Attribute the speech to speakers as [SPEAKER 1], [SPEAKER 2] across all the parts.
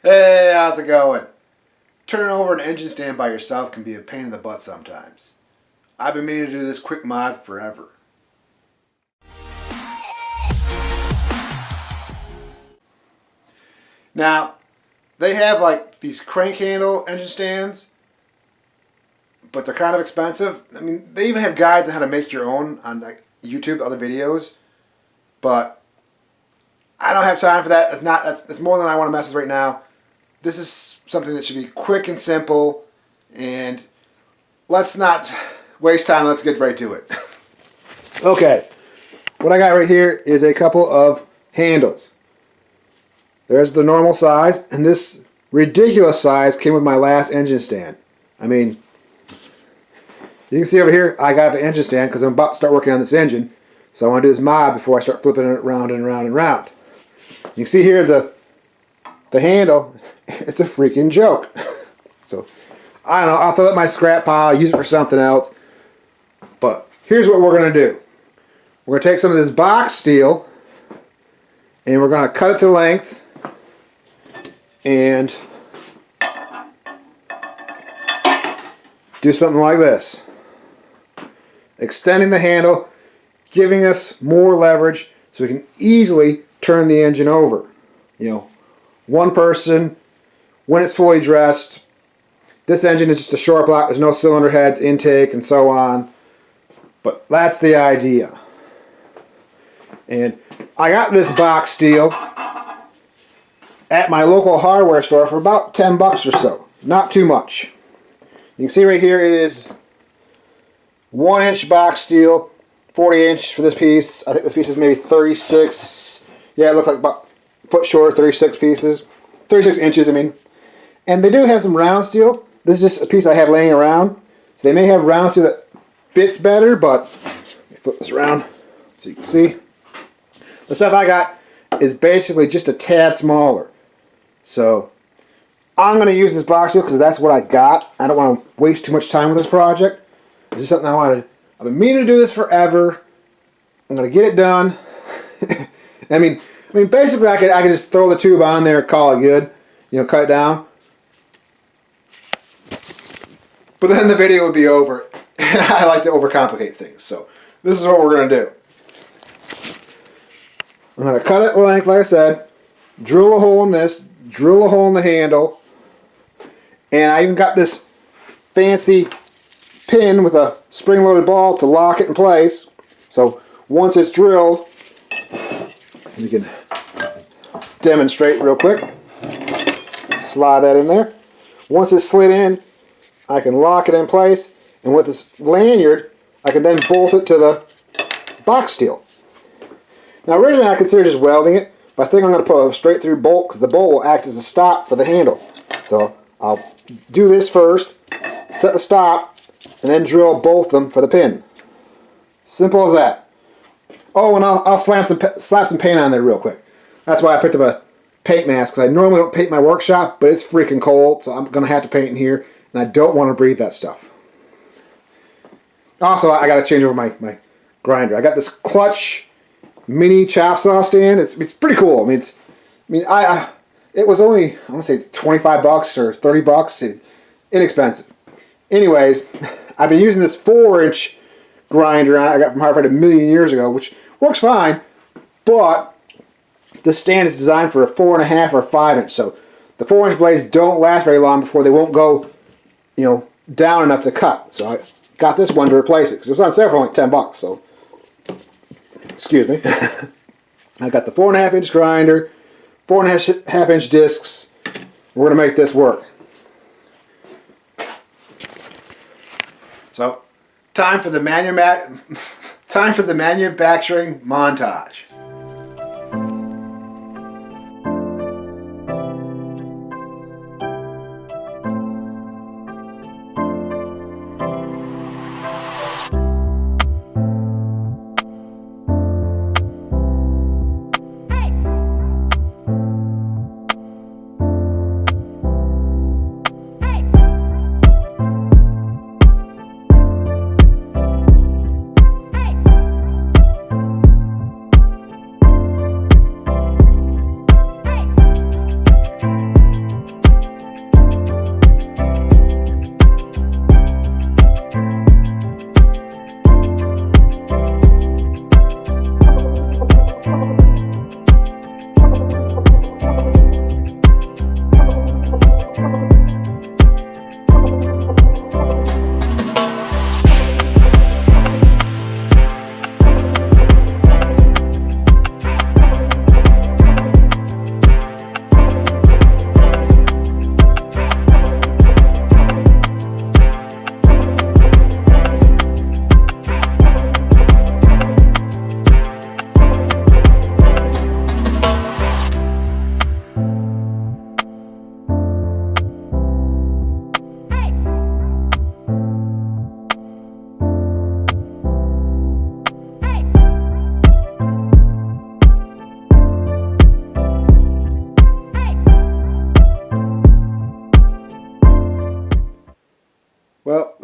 [SPEAKER 1] Hey, how's it going? Turning over an engine stand by yourself can be a pain in the butt sometimes. I've been meaning to do this quick mod forever. Now, they have like these crank handle engine stands, but they're kind of expensive. I mean, they even have guides on how to make your own on like YouTube, other videos, but I don't have time for that. That's more than I want to mess with right now. This is something that should be quick and simple, and let's not waste time. Let's get right to it. Okay, what I got right here is a couple of handles. There's the normal size, and this ridiculous size came with my last engine stand. I mean, you can see over here I got the engine stand because I'm about to start working on this engine, so I want to do this mod before I start flipping it around and around and around. You can see here the handle. It's a freaking joke. So, I don't know, I'll throw it in my scrap pile, use it for something else. But here's what we're going to do. We're going to take some of this box steel, and we're going to cut it to length, and do something like this. Extending the handle, giving us more leverage so we can easily turn the engine over. You know, one person, when it's fully dressed. This engine is just a short block. There's no cylinder heads, intake, and so on. But that's the idea. And I got this box steel at my local hardware store for about 10 bucks or so. Not too much. You can see right here it is 1-inch box steel, 40-inch for this piece. I think this piece is maybe 36. Yeah, it looks like about a foot short, 36 pieces. 36 inches, I mean. And they do have some round steel. This is just a piece I have laying around. So they may have round steel that fits better, but let me flip this around so you can see. The stuff I got is basically just a tad smaller. So I'm going to use this box steel because that's what I got. I don't want to waste too much time with this project. This is something I wanted. I've been meaning to do this forever. I'm going to get it done. I mean, basically I could just throw the tube on there, call it good. You know, cut it down. But then the video would be over. And I like to overcomplicate things. So this is what we're going to do. I'm going to cut it length, like I said. Drill a hole in this. Drill a hole in the handle. And I even got this fancy pin with a spring-loaded ball to lock it in place. So once it's drilled, we can demonstrate real quick. Slide that in there. Once it's slid in, I can lock it in place, and with this lanyard, I can then bolt it to the box steel. Now originally I considered just welding it, but I think I'm going to put a straight through bolt because the bolt will act as a stop for the handle. So I'll do this first, set the stop, and then drill both of them for the pin. Simple as that. Oh, and I'll slap some paint on there real quick. That's why I picked up a paint mask, because I normally don't paint my workshop, but it's freaking cold, so I'm going to have to paint in here. And I don't want to breathe that stuff. Also, I got to change over my grinder. I got this clutch mini chop saw stand. It's pretty cool. It was only, I want to say 25 bucks or 30 bucks. Inexpensive. Anyways, I've been using this 4-inch grinder I got from Harvard a million years ago, which works fine, but this stand is designed for a 4.5 or 5-inch. So the 4-inch blades don't last very long before they won't go, you know, down enough to cut. So I got this one to replace it because it was on sale for only 10 bucks. So, excuse me. I got the 4.5-inch grinder, 4.5-inch discs. We're going to make this work. So, time for the manufacturing montage.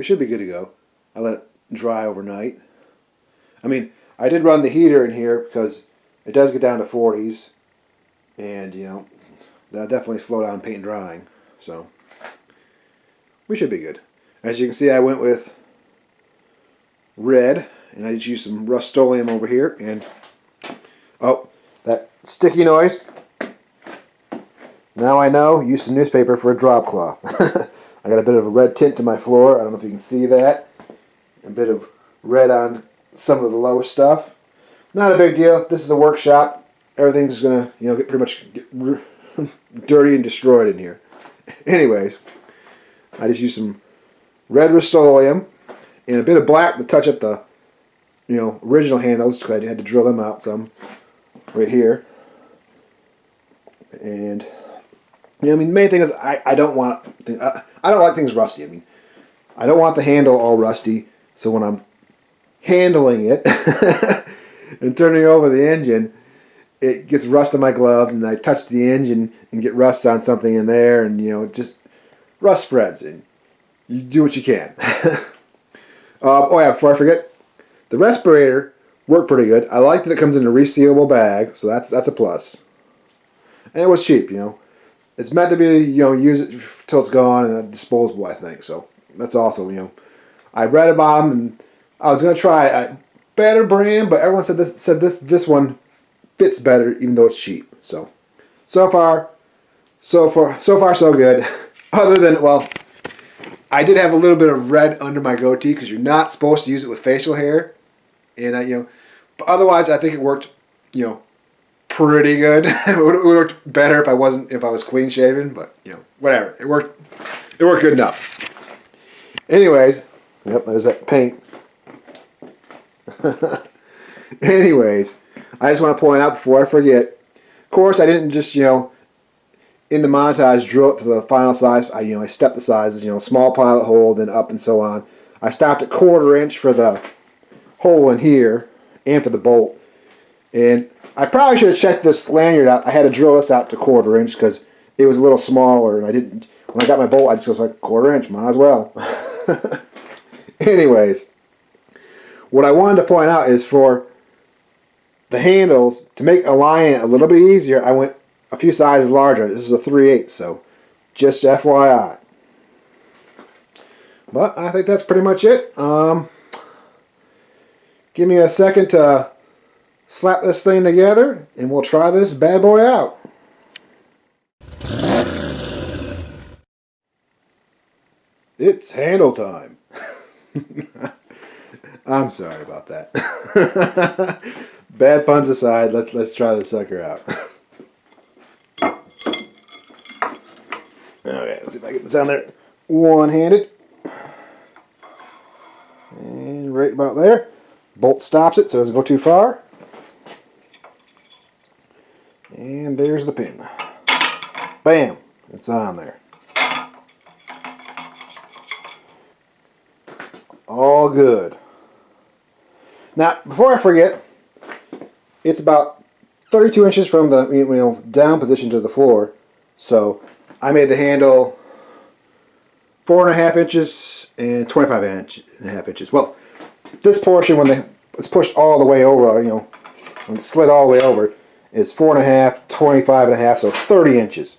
[SPEAKER 1] should be good to go. I let it dry overnight. I mean, I did run the heater in here because it does get down to 40s, and you know, that'll definitely slow down paint drying. So we should be good. As you can see, I went with red, and I just used some Rust-Oleum over here, and oh, that sticky noise. Now I know, use some newspaper for a drop cloth. I got a bit of a red tint to my floor. I don't know if you can see that. A bit of red on some of the low stuff. Not a big deal. This is a workshop. Everything's gonna, you know, get pretty much dirty and destroyed in here. Anyways, I just used some red Rust-Oleum and a bit of black to touch up the, you know, original handles, because I had to drill them out some right here. And you know, I mean, the main thing is I don't want I don't like things rusty. I mean, I don't want the handle all rusty. So when I'm handling it and turning over the engine, it gets rust on my gloves, and I touch the engine and get rust on something in there, and you know, just rust spreads, and you do what you can. Oh yeah, before I forget, the respirator worked pretty good. I like that it comes in a resealable bag, so that's a plus. And it was cheap, you know. It's meant to be, you know, use it till it's gone, and disposable, I think. So that's awesome, you know. I read about them, and I was gonna try a better brand, but everyone said this one fits better, even though it's cheap. So far so good. Other than, well, I did have a little bit of red under my goatee because you're not supposed to use it with facial hair, and you know, but otherwise I think it worked, you know, pretty good. It would worked better if I was clean shaven, but you know, whatever. It worked good enough. Anyways, yep, there's that paint. Anyways, I just want to point out before I forget, of course, I didn't just, you know, in the montage drill it to the final size. I stepped the sizes, you know, small pilot hole, then up and so on. I stopped at 1/4 inch for the hole in here and for the bolt. And I probably should have checked this lanyard out. I had to drill this out to 1/4 inch because it was a little smaller, and I didn't. When I got my bolt, I just was like 1/4 inch, might as well. Anyways, what I wanted to point out is for the handles, to make aligning it a little bit easier, I went a few sizes larger. This is a 3/8, so just FYI. But I think that's pretty much it. Give me a second to slap this thing together, and we'll try this bad boy out. It's handle time. I'm sorry about that. Bad puns aside, let's try this sucker out. Okay, let's see if I get this down there one-handed. And right about there. Bolt stops it so it doesn't go too far. And there's the pin. Bam! It's on there. All good. Now, before I forget, it's about 32 inches from the down position to the floor. So I made the handle 4.5 inches and 25.5 inches. Well, this portion, when it's pushed all the way over, when it's slid all the way over, is 4.5, 25.5, so 30 inches.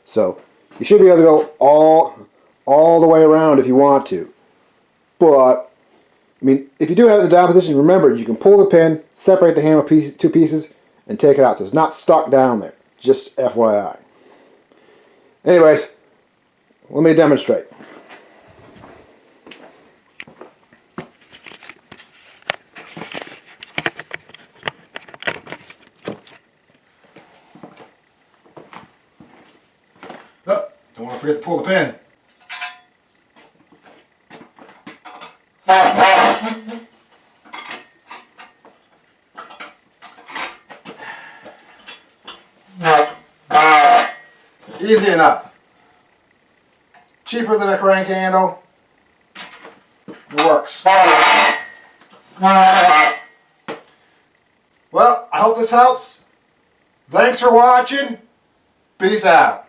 [SPEAKER 1] So you should be able to go all the way around if you want to. But I mean, if you do have it in the down position, remember you can pull the pin, separate the handle two pieces, and take it out. So it's not stuck down there. Just FYI. Anyways, let me demonstrate. Oh, don't want to forget to pull the pin. Easy enough. Cheaper than a crank handle. Works. Well, I hope this helps. Thanks for watching. Peace out.